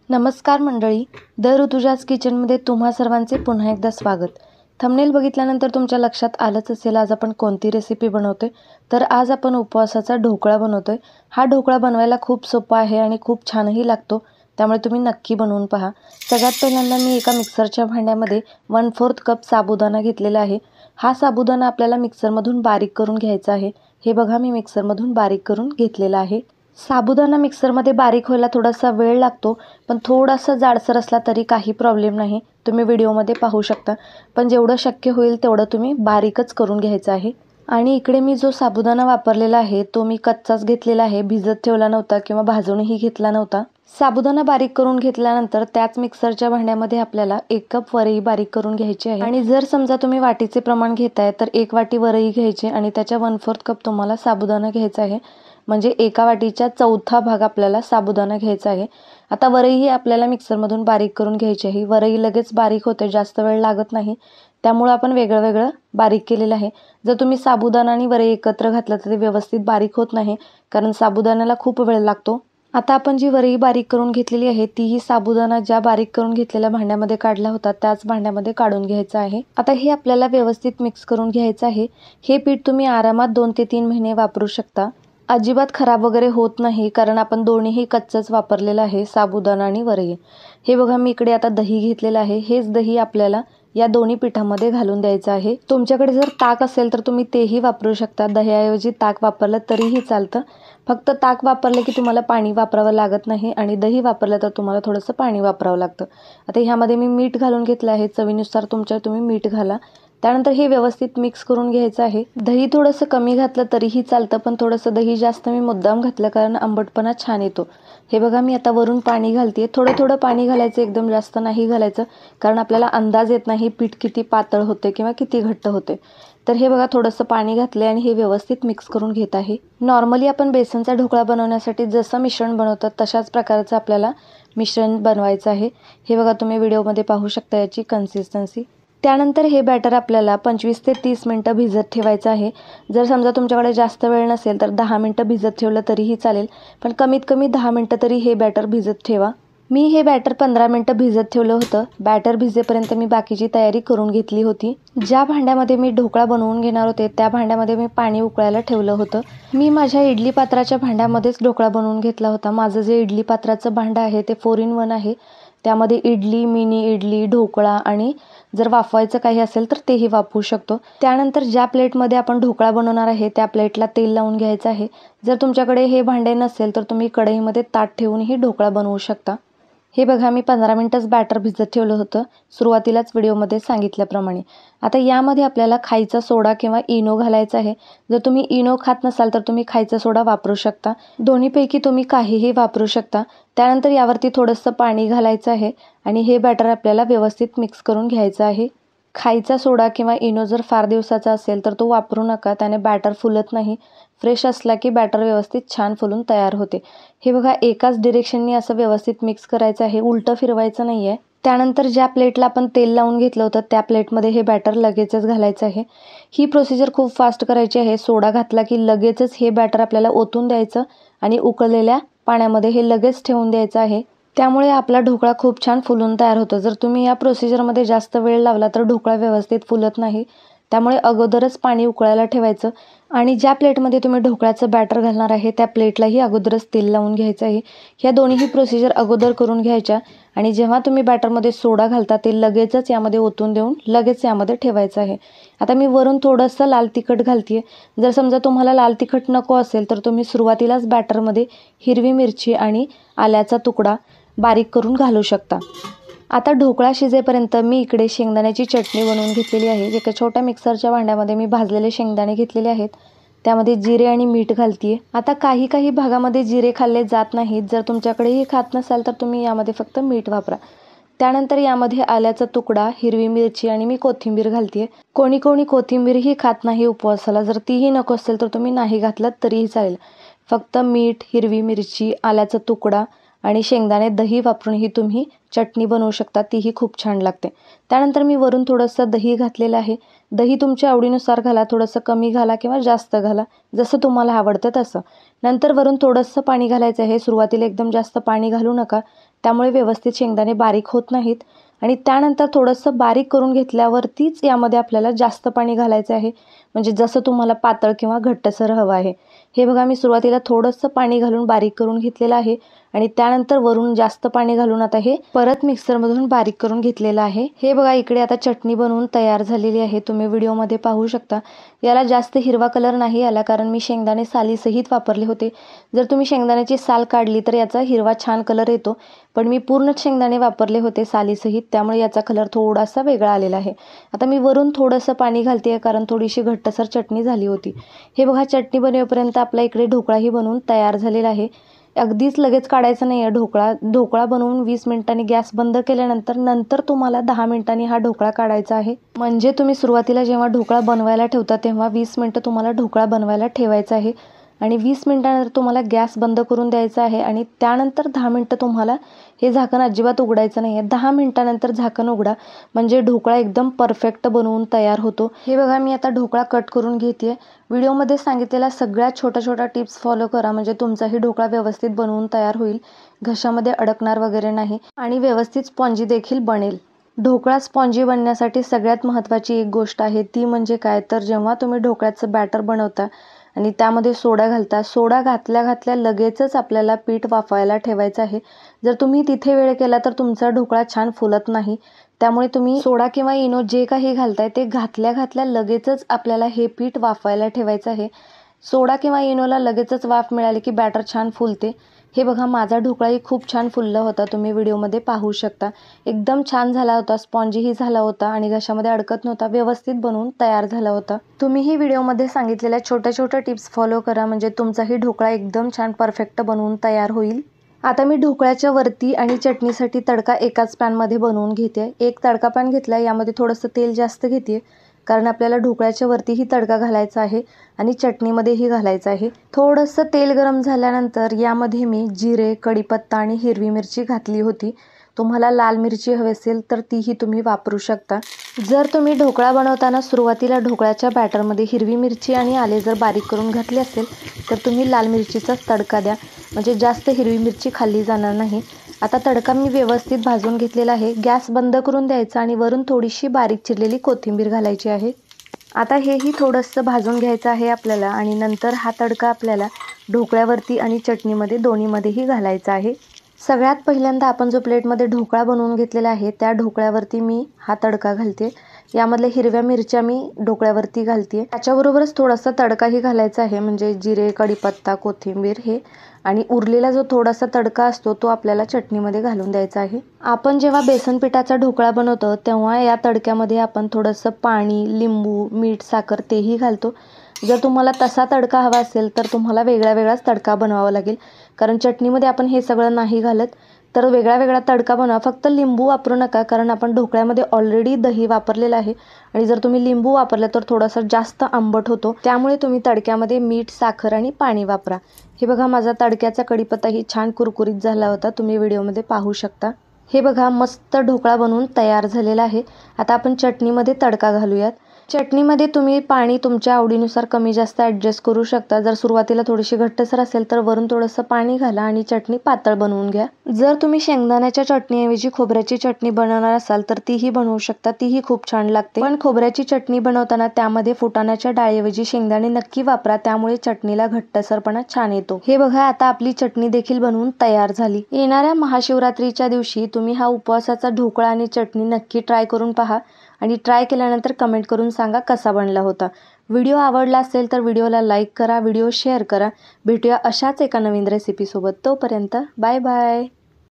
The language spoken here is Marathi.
नमस्कार मंडळी, द ऋतुजाज किचनमध्ये तुम्हा सर्वांचे पुन्हा एकदा स्वागत. थंबनेल बघितल्यानंतर तुमच्या लक्षात आलंच असेल आज आपण कोणती रेसिपी बनवतोय. तर आज आपण उपवासाचा ढोकळा बनवतोय. हा ढोकळा बनवायला खूप सोपा आहे आणि खूप छानही लागतो, त्यामुळे तुम्ही नक्की बनवून पहा. सगळ्यात पहिल्यांदा मी एका मिक्सरच्या भांड्यामध्ये 1/4 कप साबुदाणा घेतलेला आहे. हा साबुदाणा आपल्याला मिक्सरमधून बारीक करून घ्यायचा आहे. हे बघा, मी मिक्सरमधून बारीक करून घेतलेला आहे. साबुदाणा मिक्सरमध्ये बारीक व्हायला थोडासा वेळ लागतो, पण थोडासा जाडसर असला तरी काही प्रॉब्लेम नाही. तुम्ही व्हिडिओमध्ये पाहू शकता. पण जेवढं शक्य होईल तेवढं तुम्ही बारीकच करून घ्यायचं आहे. आणि इकडे मी जो साबुदाणा वापरलेला आहे तो मी कच्चाच घेतलेला आहे, भिजत ठेवला नव्हता किंवा भाजूनही घेतला नव्हता. साबुदाणा बारीक करून घेतल्यानंतर त्याच मिक्सरच्या भांड्यामध्ये आपल्याला 1 कप वरई बारीक करून घ्यायची आहे. आणि जर समजा तुम्ही वाटीचे प्रमाण घेताय तर 1 वाटी वरई घ्यायची आणि त्याच्या 1/4 कप तुम्हाला साबुदाणा घ्यायचा आहे. म्हणजे एका वाटीचा चौथा भाग आपल्याला साबुदाणा घ्यायचा आहे. आता वरई ही आपल्याला मिक्सरमधून बारीक करून घ्यायची आहे. वरई लगेच बारीक होते, जास्त वेळ लागत नाही, त्यामुळे आपण वेगळं वेगळं बारीक केलेलं आहे. जर तुम्ही साबुदाणा आणि वरई एकत्र घातलं तर ते व्यवस्थित बारीक होत नाही, कारण साबुदाण्याला खूप वेळ लागतो. आता आपण जी वरई बारीक करून घेतलेली आहे तीही साबुदाणा ज्या बारीक करून घेतलेल्या भांड्यामध्ये काढला होता त्याच भांड्यामध्ये काढून घ्यायचं आहे. आता हे आपल्याला व्यवस्थित मिक्स करून घ्यायचं आहे. हे पीठ तुम्ही आरामात 2 ते 3 महिने वापरू शकता. अजिबात खराब वगैरे होत नाही, कारण आपण दोन्हीही कच्चंच वापरलेलं आहे, साबुदाणा आणि वरई. हे बघा, मी इकडे आता दही घेतलेलं आहे. हेच दही आपल्याला या दोन्ही पिठामध्ये घालून द्यायचं आहे. तुमच्याकडे जर ताक असेल तर तुम्ही तेही वापरू शकता. दह्याऐवजी ताक वापरलं तरीही चालतं. फक्त ताक वापरलं की तुम्हाला पाणी वापरावं लागत नाही आणि दही वापरलं तर तुम्हाला थोडंसं पाणी वापरावं लागतं. आता ह्यामध्ये मी मीठ घालून घेतलं आहे. चवीनुसार तुम्ही मीठ घाला. त्यानंतर हे व्यवस्थित मिक्स करून घ्यायचं आहे. दही थोडंसं कमी घातलं तरीही चालतं, पण थोडंसं दही जास्त मी मुद्दाम घातलं कारण आंबटपणा छान येतो. हे बघा, मी आता वरून पाणी घालते. थोडं थोडं पाणी घालायचं, एकदम जास्त नाही घालायचं, कारण आपल्याला अंदाज येत नाही पीठ किती पातळ होते किंवा किती घट्ट होते. तर हे बघा, थोडंसं पाणी घातले आणि हे व्यवस्थित मिक्स करून घेत आहे. नॉर्मली आपण बेसनचा ढोकळा बनवण्यासाठी जसं मिश्रण बनवतात तशाच प्रकारचं आपल्याला मिश्रण बनवायचं आहे. हे बघा, तुम्ही व्हिडिओमध्ये पाहू शकता याची कन्सिस्टन्सी. त्यानंतर हे बॅटर आपल्याला 25 ते 30 मिनटं भिजत ठेवायचं आहे. जर समजा तुमच्याकडे जास्त वेळ नसेल तर 10 मिनटं भिजत ठेवलं तरीही चालेल, पण कमीत कमी 10 मिनटं तरी हे बॅटर भिजत ठेवा. मी हे बॅटर 15 मिनटं भिजत ठेवलं होतं. बॅटर भिजेपर्यंत मी बाकीची तयारी करून घेतली होती. ज्या भांड्यामध्ये मी ढोकळा बनवून घेणार होते त्या भांड्यामध्ये मी पाणी उकळायला ठेवलं होतं. मी माझ्या इडली पात्राच्या भांड्यामध्येच ढोकळा बनवून घेतला होता. माझं जे इडली पात्राचं भांडं आहे ते 4 in 1 आहे. त्यामध्ये इडली, मिनी इडली, ढोकळा आणि जर वाफवायचं काही असेल तर तेही वापरू शकतो. त्यानंतर ज्या प्लेटमध्ये आपण ढोकळा बनवणार आहे त्या प्लेटला तेल लावून घ्यायचं आहे. जर तुमच्याकडे हे भांडे नसेल तर तुम्ही कढईमध्ये ताट ठेवूनही ढोकळा बनवू शकता. हे बघा, मी 15 मिनटंच बॅटर भिजत ठेवलं होतं, सुरुवातीलाच व्हिडिओमध्ये सांगितल्याप्रमाणे. आता यामध्ये आपल्याला खायचा सोडा किंवा इनो घालायचा आहे. जर तुम्ही इनो खात नसाल तर तुम्ही खायचा सोडा वापरू शकता. दोन्हीपैकी तुम्ही काहीही वापरू शकता. त्यानंतर यावरती थोडंसं पाणी घालायचं आहे आणि हे बॅटर आपल्याला व्यवस्थित मिक्स करून घ्यायचं आहे. खायचा सोडा किंवा इनो जर फार दिवसाचा असेल तर तो वापरू नका, त्याने बॅटर फुलत नाही. फ्रेश असला की बॅटर व्यवस्थित छान फुलून तयार होते. हे बघा, एकाच डिरेक्शननी असं व्यवस्थित मिक्स करायचं आहे, उलटं फिरवायचं नाही आहे. त्यानंतर ज्या प्लेटला आपण तेल लावून घेतलं होतं त्या प्लेटमध्ये हे बॅटर लगेचच घालायचं आहे. ही प्रोसिजर खूप फास्ट करायची आहे. सोडा घातला की लगेचच हे बॅटर आपल्याला ओतून द्यायचं आणि उकळलेल्या पाण्यामध्ये हे लगेच ठेवून द्यायचं आहे. त्यामुळे आपला ढोकळा खूप छान फुलून तयार होतो. जर तुम्ही या प्रोसिजरमध्ये जास्त वेळ लावला तर ढोकळा व्यवस्थित फुलत नाही. त्यामुळे अगोदरच पाणी उकळायला ठेवायचं आणि ज्या प्लेटमध्ये तुम्ही ढोकळ्याचं बॅटर घालणार आहे त्या प्लेटलाही अगोदरच तेल लावून घ्यायचं आहे. ह्या दोन्ही प्रोसिजर अगोदर करून घ्यायच्या आणि जेव्हा तुम्ही बॅटरमध्ये सोडा घालता ते लगेचच यामध्ये ओतून देऊन लगेच यामध्ये ठेवायचं आहे. आता मी वरून थोडंसं लाल तिखट घालते. जर समजा तुम्हाला लाल तिखट नको असेल तर तुम्ही सुरुवातीलाच बॅटरमध्ये हिरवी मिरची आणि आल्याचा तुकडा बारीक करून घालू शकता. आता ढोकळा शिजेपर्यंत मी इकडे शेंगदाण्याची चटणी बनवून घेतलेली आहे. एका छोट्या मिक्सरच्या भांड्यामध्ये मी भाजलेले शेंगदाणे घेतलेले आहेत. त्यामध्ये जिरे आणि मीठ घालते. आता काही भागामध्ये जिरे खाल्ले जात नाहीत. जर तुमच्याकडेही खात नसाल तर तुम्ही यामध्ये फक्त मीठ वापरा. त्यानंतर यामध्ये आल्याचा तुकडा, हिरवी मिरची आणि मी कोथिंबीर घालते. कोणी कोथिंबीरही खात नाही उपवासाला. जर तीही नको असेल तर तुम्ही नाही घातलं तरीही चालेल. फक्त मीठ, हिरवी मिरची, आल्याचा तुकडा आणि शेंगदाणे, दही वापरूनही तुम्ही चटणी बनवू शकता. तीही खूप छान लागते. त्यानंतर मी वरून थोडंसं दही घातलेलं आहे. दही तुमच्या आवडीनुसार घाला, थोडंसं कमी घाला किंवा जास्त घाला, जसं तुम्हाला आवडतं तसं. नंतर वरून थोडंसं पाणी घालायचं आहे. सुरुवातीला एकदम जास्त पाणी घालू नका, त्यामुळे व्यवस्थित शेंगदाणे बारीक होत नाहीत. आणि त्यानंतर थोडंसं बारीक करून घेतल्यावरतीच यामध्ये आपल्याला जास्त पाणी घालायचं आहे, म्हणजे जसं तुम्हाला पातळ किंवा घट्टसर हवं आहे. हे बघा मी सुरुवातीला थोडंसं पाणी घालून बारीक करून घेतलेलं आहे आणि त्यानंतर वरून जास्त पाणी घालून आता हे परत मिक्सरमधून बारीक करून घेतलेलं आहे. हे बघा इकडे आता चटणी बनवून तयार झालेली आहे, तुम्ही व्हिडिओमध्ये पाहू शकता. याला जास्त हिरवा कलर नाही आला कारण मी शेंगदाणे सालीसहित वापरले होते. जर तुम्ही शेंगदाण्याची साल काढली तर याचा हिरवा छान कलर येतो, पण मी पूर्ण शेंगदाणे वापरले होते सालीसहित, त्यामुळे याचा कलर थोडासा वेगळा आलेला आहे. आता मी वरून थोडंसं पाणी घालते कारण थोडीशी घट्टसर चटणी झाली होती. हे बघा चटणी बनवेपर्यंत आपला इकडे ढोकळाही बनवून तयार झालेला आहे. अगदीच लगेच काढायचं नाही आहे ढोकळा बनवून 20 मिनिटांनी गॅस बंद केल्यानंतर तुम्हाला 10 मिनिटांनी हा ढोकळा काढायचा आहे. म्हणजे तुम्ही सुरुवातीला जेव्हा ढोकळा बनवायला ठेवता तेव्हा 20 मिनिटं तुम्हाला ढोकळा बनवायला ठेवायचा आहे आणि 20 मिनिटांनंतर तुम्हाला गॅस बंद करून द्यायचा आहे आणि त्यानंतर 10 मिनिटं तुम्हाला हे झाकण अजिबात उघडायचं नाही आहे. 10 मिनिटानंतर झाकण उघडा, म्हणजे ढोकळा एकदम परफेक्ट बनवून तयार होतो. हे बघा मी आता ढोकळा कट करून घेते. व्हिडिओमध्ये सांगितलेल्या सगळ्या छोट्या टिप्स फॉलो करा, म्हणजे तुमचाही ढोकळा व्यवस्थित बनवून तयार होईल, घशामध्ये अडकणार वगैरे नाही आणि व्यवस्थित स्पॉन्जी देखील बनेल. ढोकळा स्पॉन्जी बनण्यासाठी सगळ्यात महत्त्वाची एक गोष्ट आहे, ती म्हणजे काय तर जेव्हा तुम्ही ढोकळ्याचं बॅटर बनवता आणि त्यामध्ये सोडा घालता, सोडा घातल्या लगेचच आपल्याला पीठ वाफायला ठेवायचं आहे. जर तुम्ही तिथे वेळ केला तर तुमचा ढोकळा छान फुलत नाही. त्यामुळे तुम्ही सोडा किंवा इनो जे काही घालताय ते घातल्या लगेचच आपल्याला हे पीठ वाफायला ठेवायचं आहे. सोडा किंवा इनोला लगेचच वाफ मिळाली की बॅटर छान फुलते. हे बघा माझा ढोकळाही खूप छान फुलला होता, तुम्ही व्हिडिओमध्ये पाहू शकता. एकदम छान झाला होता, स्पॉन्जीही झाला होता आणि घशामध्ये अडकत नव्हता, व्यवस्थित बनवून तयार झाला होता. तुम्हीही व्हिडिओमध्ये सांगितलेल्या छोट्या टिप्स फॉलो करा, म्हणजे तुमचाही ढोकळा एकदम छान परफेक्ट बनवून तयार होईल. आता मी ढोकळ्याच्या वरती आणि चटणीसाठी तडका एकाच पॅनमध्ये बनवून घेते. एक तडका पॅन घेतला, यामध्ये थोडंसं तेल जास्त घेते कारण आपल्याला ढोकळ्याच्या वरतीही तडका घालायचा आहे आणि चटणीमध्येही घालायचं आहे. थोडंसं तेल गरम झाल्यानंतर यामध्ये मी जिरे, कढीपत्ता आणि हिरवी मिरची घातली होती. तुम्हाला लाल मिरची हवी असेल तर तीही तुम्ही वापरू शकता. जर तुम्ही ढोकळा बनवताना सुरुवातीला ढोकळ्याच्या बॅटरमध्ये हिरवी मिरची आणि आले जर बारीक करून घातले असेल तर तुम्ही लाल मिरचीचाच तडका द्या, म्हणजे जास्त हिरवी मिरची खाल्ली जाणार नाही. आता तडका मी व्यवस्थित भाजून घेतलेला आहे. गॅस बंद करून द्यायचा आणि वरून थोडीशी बारीक चिरलेली कोथिंबीर घालायची आहे. आता हेही थोडंसं भाजून घ्यायचं आहे आपल्याला आणि नंतर हा तडका आपल्याला ढोकळ्यावरती आणि चटणीमध्ये दोन्हीमध्येही घालायचा आहे. सगळ्यात पहिल्यांदा आपण जो प्लेटमध्ये ढोकळा बनवून घेतलेला आहे त्या ढोकळ्यावरती मी हा तडका घालते. यामधल्या हिरव्या मिरच्या मी ढोकळ्यावरती घालते. त्याच्याबरोबरच थोडासा तडकाही घालायचा आहे, म्हणजे जिरे, कढीपत्ता, कोथिंबीर हे, आणि उरलेला जो थोडासा तडका असतो तो आपल्याला चटणीमध्ये घालून द्यायचा आहे. आपण जेव्हा बेसन पिठाचा ढोकळा बनवतो तेव्हा या तडक्यामध्ये आपण थोडंसं पाणी, लिंबू, मीठ, साखर तेही घालतो. जर तुम्हाला तसा तडका हवा असेल तर तुम्हाला वेगळाच तडका बनवावा लागेल, कारण चटणीमध्ये आपण हे सगळं नाही घालत, तर वेगळा तडका बनवा. फक्त लिंबू वापरू नका, कारण आपण ढोकळ्यामध्ये ऑलरेडी दही वापरलेलं आहे आणि जर तुम्ही लिंबू वापरलं तर थोडासा जास्त आंबट होतो. त्यामुळे तुम्ही तडक्यामध्ये मीठ, साखर आणि पाणी वापरा. हे बघा माझा तडक्याचा कढीपत्ताही छान कुरकुरीत झाला होता, तुम्ही व्हिडिओमध्ये पाहू शकता. हे बघा मस्त ढोकळा बनवून तयार झालेला आहे. आता आपण चटणीमध्ये तडका घालूयात. चटणीमध्ये तुम्ही पाणी तुमच्या आवडीनुसार कमी जास्त ॲडजस्ट करू शकता. जर सुरुवातीला थोडीशी घट्टसर असेल तर वरून थोडंसं पाणी घाला आणि चटणी पातळ बनवून घ्या. जर तुम्ही शेंगदाण्याच्या चटणीऐवजी खोबऱ्याची चटणी बनवणार असाल तर तीही बनवू शकता, तीही खूप छान लागते. पण खोबऱ्याची चटणी बनवताना त्यामध्ये फुटाण्याच्या डाळीऐवजी शेंगदाणे नक्की वापरा, त्यामुळे चटणीला घट्टसरपणा छान येतो. हे बघा आता आपली चटणी देखील बनवून तयार झाली. येणाऱ्या महाशिवरात्रीच्या दिवशी तुम्ही हा उपवासाचा ढोकळा आणि चटणी नक्की ट्राय करून पहा आणि ट्राय केल्यानंतर कमेंट करून सांगा कसा बनला होता. व्हिडिओ आवडला असेल तर व्हिडिओला लाईक करा, व्हिडिओ शेअर करा. भेटूया अशाच एका नवीन रेसिपीसोबत. तोपर्यंत बाय बाय.